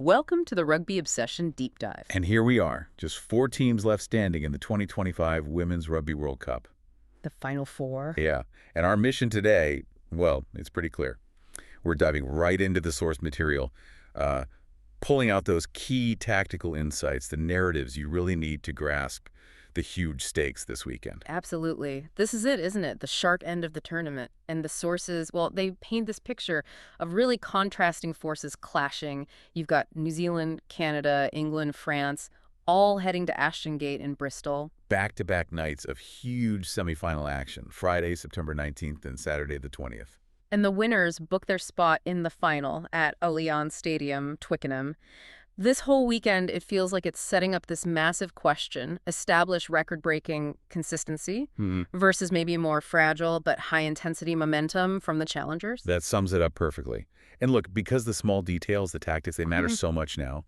Welcome to the Rugby Obsession Deep Dive. And here we are, just 4 teams left standing in the 2025 Women's Rugby World Cup. The Final Four. Yeah, and our mission today, well, it's pretty clear. We're diving right into the source material, pulling out those key tactical insights, the narratives you really need to grasp the huge stakes this weekend. Absolutely. This is it, isn't it? The sharp end of the tournament. And the sources, well, they paint this picture of really contrasting forces clashing. You've got New Zealand, Canada, England, France, all heading to Ashton Gate in Bristol. Back-to-back nights of huge semifinal action, Friday, September 19th and Saturday the 20th. And the winners book their spot in the final at Allianz Stadium, Twickenham. This whole weekend, it feels like it's setting up this massive question, establish record-breaking consistency versus maybe more fragile but high-intensity momentum from the challengers. That sums it up perfectly. And look, because the small details, the tactics, they matter so much now.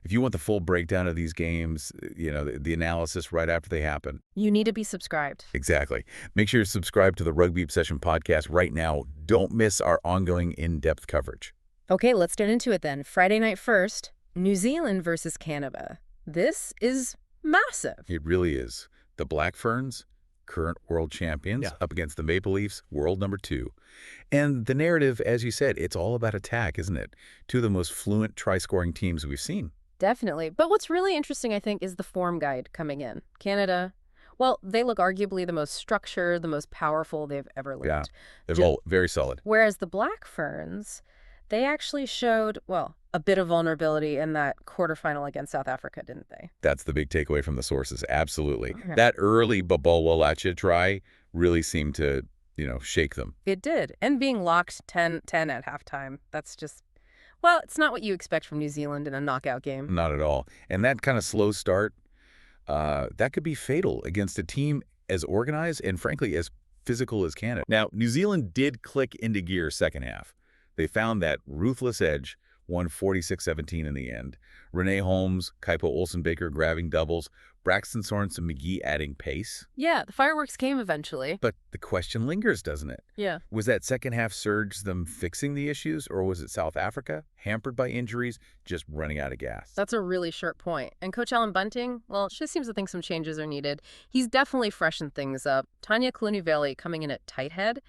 If you want the full breakdown of these games, you know, the analysis right after they happen. You need to be subscribed. Exactly. Make sure you're subscribed to the Rugby Obsession podcast right now. Don't miss our ongoing in-depth coverage. Okay, let's get into it then. Friday night first, New Zealand versus Canada. This is massive. It really is. The Black Ferns, current world champions, up against the Maple Leafs, world number 2. And the narrative, as you said, it's all about attack, isn't it? 2 of the most fluent try-scoring teams we've seen. Definitely. But what's really interesting, I think, is the form guide coming in. Canada, well, they look arguably the most structured, the most powerful they've ever looked. Yeah, they're all very solid. Whereas the Black Ferns, they actually showed, well, a bit of vulnerability in that quarterfinal against South Africa, didn't they? That's the big takeaway from the sources, absolutely. Okay. That early Babawalacha try really seemed to, shake them. It did. And being locked 10-10 at halftime, that's just, well, it's not what you expect from New Zealand in a knockout game. Not at all. And that kind of slow start, that could be fatal against a team as organized and, frankly, as physical as Canada. Now, New Zealand did click into gear second half. They found that ruthless edge, won 46-17 in the end. Renee Holmes, Kaipo Olsen-Baker grabbing doubles, Braxton Sorensen-McGee adding pace. Yeah, the fireworks came eventually. But the question lingers, doesn't it? Yeah. Was that second half surge them fixing the issues, or was it South Africa, hampered by injuries, just running out of gas? That's a really sharp point. And Coach Alan Bunting, well, she seems to think some changes are needed. He's definitely freshened things up. Tanya Clooney-Valley coming in at tight head.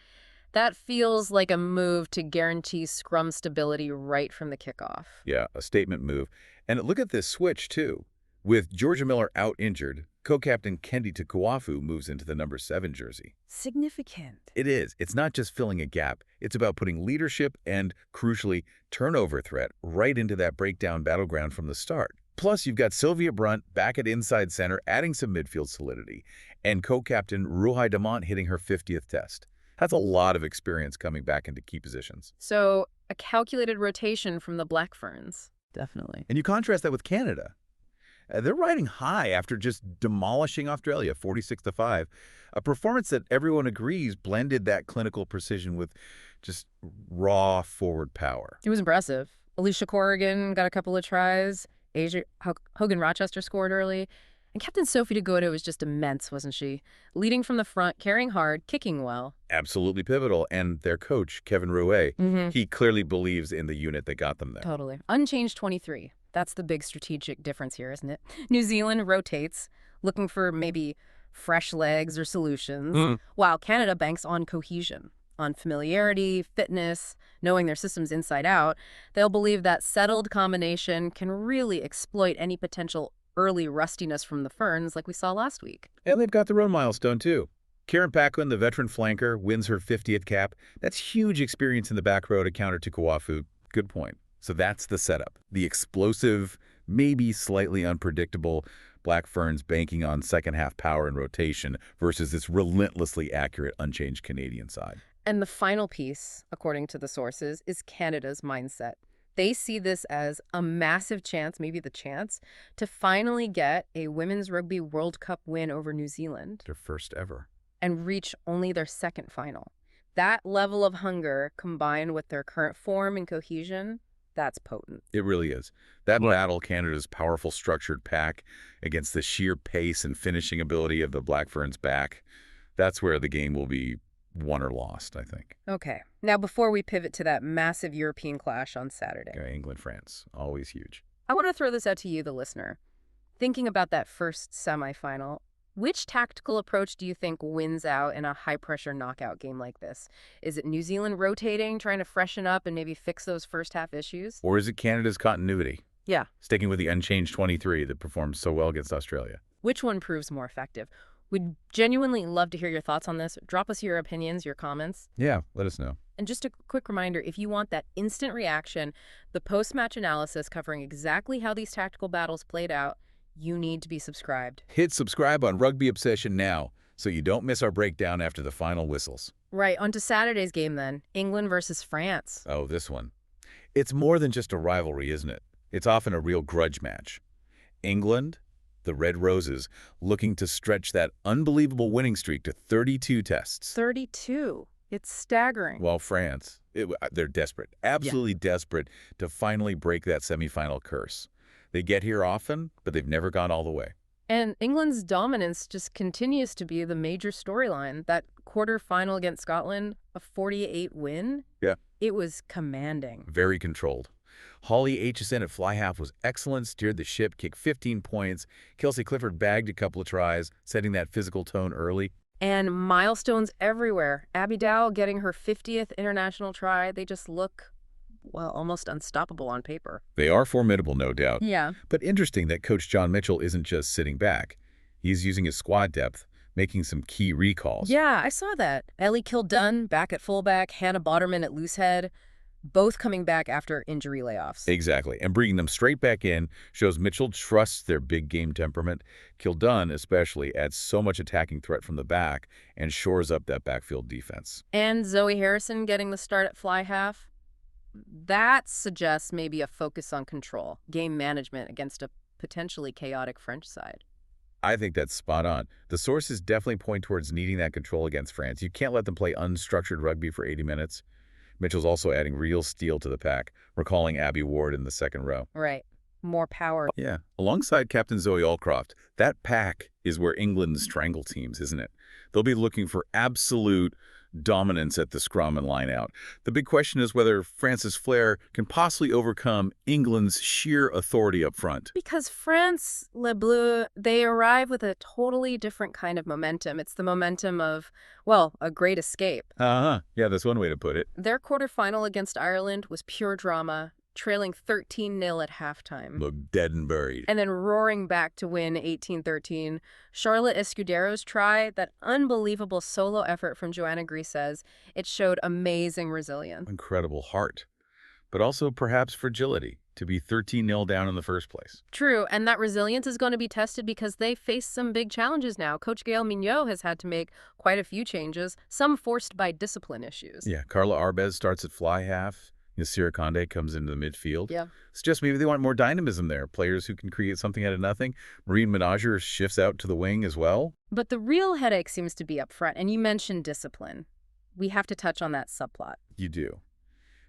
That feels like a move to guarantee scrum stability right from the kickoff. Yeah, a statement move. And look at this switch, too. With Georgia Miller out injured, co-captain Kendi Tukuafu moves into the number 7 jersey. Significant. It is. It's not just filling a gap. It's about putting leadership and, crucially, turnover threat right into that breakdown battleground from the start. Plus, you've got Sylvia Brunt back at inside center, adding some midfield solidity, and co-captain Ruhai Damant hitting her 50th test. That's a lot of experience coming back into key positions. So, a calculated rotation from the Black Ferns. Definitely. And you contrast that with Canada. They're riding high after just demolishing Australia 46-5. A performance that everyone agrees blended that clinical precision with just raw forward power. It was impressive. Alicia Corrigan got a couple of tries. Hogan Rochester scored early. And Captain Sophie Degoto was just immense, wasn't she? Leading from the front, carrying hard, kicking well. Absolutely pivotal. And their coach, Kevin Rouet, he clearly believes in the unit that got them there. Totally. Unchanged 23. That's the big strategic difference here, isn't it? New Zealand rotates, looking for maybe fresh legs or solutions, while Canada banks on cohesion, on familiarity, fitness, knowing their systems inside out. They'll believe that settled combination can really exploit any potential early rustiness from the Ferns like we saw last week. And they've got their own milestone, too. Karen Paquin, the veteran flanker, wins her 50th cap. That's huge experience in the back row to counter Tukuafu. Good point. So that's the setup. The explosive, maybe slightly unpredictable Black Ferns banking on second-half power and rotation versus this relentlessly accurate, unchanged Canadian side. And the final piece, according to the sources, is Canada's mindset. They see this as a massive chance, maybe the chance, to finally get a Women's Rugby World Cup win over New Zealand. Their first ever. And reach only their second final. That level of hunger, combined with their current form and cohesion, that's potent. It really is. That battle, Canada's powerful structured pack against the sheer pace and finishing ability of the Black Ferns back, that's where the game will be won or lost, I think. Okay. Now, before we pivot to that massive European clash on Saturday, England, France, always huge. I want to throw this out to you, the listener. Thinking about that first semifinal, which tactical approach do you think wins out in a high-pressure knockout game like this? Is it New Zealand rotating, trying to freshen up and maybe fix those first-half issues? Or is it Canada's continuity? Yeah. Sticking with the unchanged 23 that performed so well against Australia? Which one proves more effective? We'd genuinely love to hear your thoughts on this. Drop us your opinions, your comments. Yeah, let us know. And just a quick reminder, if you want that instant reaction, the post-match analysis covering exactly how these tactical battles played out, you need to be subscribed. Hit subscribe on Rugby Obsession now so you don't miss our breakdown after the final whistles. Right, on to Saturday's game then. England versus France. Oh, this one. It's more than just a rivalry, isn't it? It's often a real grudge match. England, the Red Roses, looking to stretch that unbelievable winning streak to 32 tests. 32. It's staggering. While France, they're desperate, absolutely desperate to finally break that semifinal curse. They get here often, but they've never gone all the way. And England's dominance just continues to be the major storyline. That quarterfinal against Scotland, a 48 win? Yeah. It was commanding. Very controlled. Holly Aitchison at fly half was excellent, steered the ship, kicked 15 points. Kelsey Clifford bagged a couple of tries, setting that physical tone early. And milestones everywhere. Abby Dow getting her 50th international try. They just look, well, almost unstoppable on paper. They are formidable, no doubt. Yeah. But interesting that Coach John Mitchell isn't just sitting back. He's using his squad depth, making some key recalls. Yeah, I saw that. Ellie Kildunn back at fullback, Hannah Botterman at loosehead, both coming back after injury layoffs. Exactly. And bringing them straight back in shows Mitchell trusts their big game temperament. Kildunn especially adds so much attacking threat from the back and shores up that backfield defense. And Zoe Harrison getting the start at fly half. That suggests maybe a focus on control, game management against a potentially chaotic French side. I think that's spot on. The sources definitely point towards needing that control against France. You can't let them play unstructured rugby for 80 minutes. Mitchell's also adding real steel to the pack, recalling Abby Ward in the second row. Right. More power. Yeah. Alongside Captain Zoe Allcroft, that pack is where England strangle teams, isn't it? They'll be looking for absolute dominance at the scrum and line out. The big question is whether France's flair can possibly overcome England's sheer authority up front. Because France, Les Bleus, they arrive with a totally different kind of momentum. It's the momentum of, well, a great escape. Yeah, that's one way to put it. Their quarterfinal against Ireland was pure drama, trailing 13-0 at halftime. Look dead and buried. And then roaring back to win 18-13. Charlotte Escudero's try, that unbelievable solo effort from Joanna Grisez, it showed amazing resilience. Incredible heart, but also perhaps fragility to be 13-0 down in the first place. True, and that resilience is going to be tested because they face some big challenges now. Coach Gail Mignot has had to make quite a few changes, some forced by discipline issues. Yeah, Carla Arbez starts at fly half. Yasira Conde comes into the midfield. Yeah. It's just maybe they want more dynamism there. Players who can create something out of nothing. Marine Menager shifts out to the wing as well. But the real headache seems to be up front, and you mentioned discipline. We have to touch on that subplot. You do.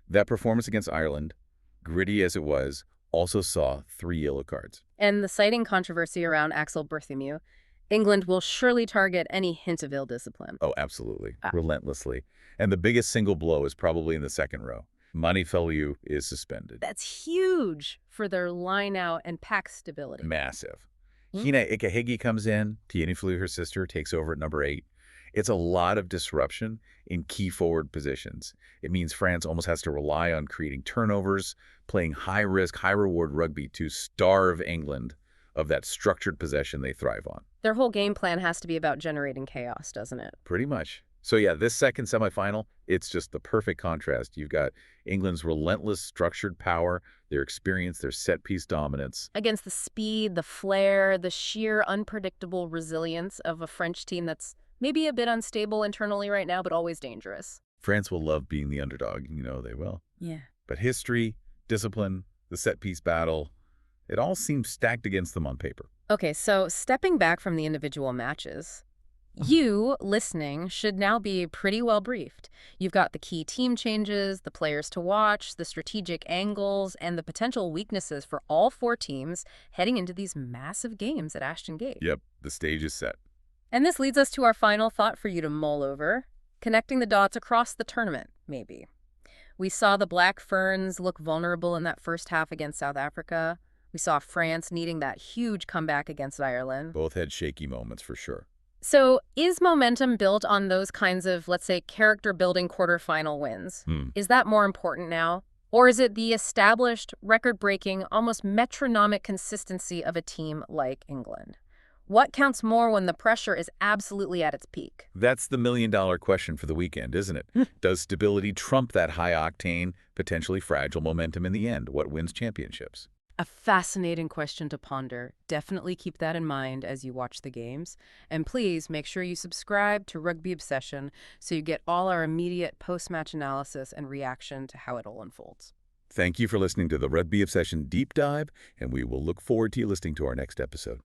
That performance against Ireland, gritty as it was, also saw 3 yellow cards. And the citing controversy around Axel Berthomeu, England will surely target any hint of ill discipline. Oh, absolutely. Relentlessly. And the biggest single blow is probably in the second row. Mani Feliu is suspended. That's huge for their line-out and pack stability. Massive. Hina Ikahigi comes in. Tieni Feliu, her sister, takes over at number 8. It's a lot of disruption in key forward positions. It means France almost has to rely on creating turnovers, playing high-risk, high-reward rugby to starve England of that structured possession they thrive on. Their whole game plan has to be about generating chaos, doesn't it? Pretty much. So yeah, this second semifinal, it's just the perfect contrast. You've got England's relentless structured power, their experience, their set-piece dominance. Against the speed, the flair, the sheer unpredictable resilience of a French team that's maybe a bit unstable internally right now, but always dangerous. France will love being the underdog. You know they will. Yeah. But history, discipline, the set-piece battle, it all seems stacked against them on paper. Okay, so stepping back from the individual matches, you, listening, should now be pretty well briefed. You've got the key team changes, the players to watch, the strategic angles, and the potential weaknesses for all 4 teams heading into these massive games at Ashton Gate. Yep, the stage is set. And this leads us to our final thought for you to mull over. Connecting the dots across the tournament, maybe. We saw the Black Ferns look vulnerable in that first half against South Africa. We saw France needing that huge comeback against Ireland. Both had shaky moments for sure. So is momentum built on those kinds of, let's say, character-building quarterfinal wins? Is that more important now? Or is it the established, record-breaking, almost metronomic consistency of a team like England? What counts more when the pressure is absolutely at its peak? That's the million-dollar question for the weekend, isn't it? Does stability trump that high-octane, potentially fragile momentum in the end? What wins championships? A fascinating question to ponder. Definitely keep that in mind as you watch the games. And please make sure you subscribe to Rugby Obsession so you get all our immediate post-match analysis and reaction to how it all unfolds. Thank you for listening to the Rugby Obsession Deep Dive, and we will look forward to you listening to our next episode.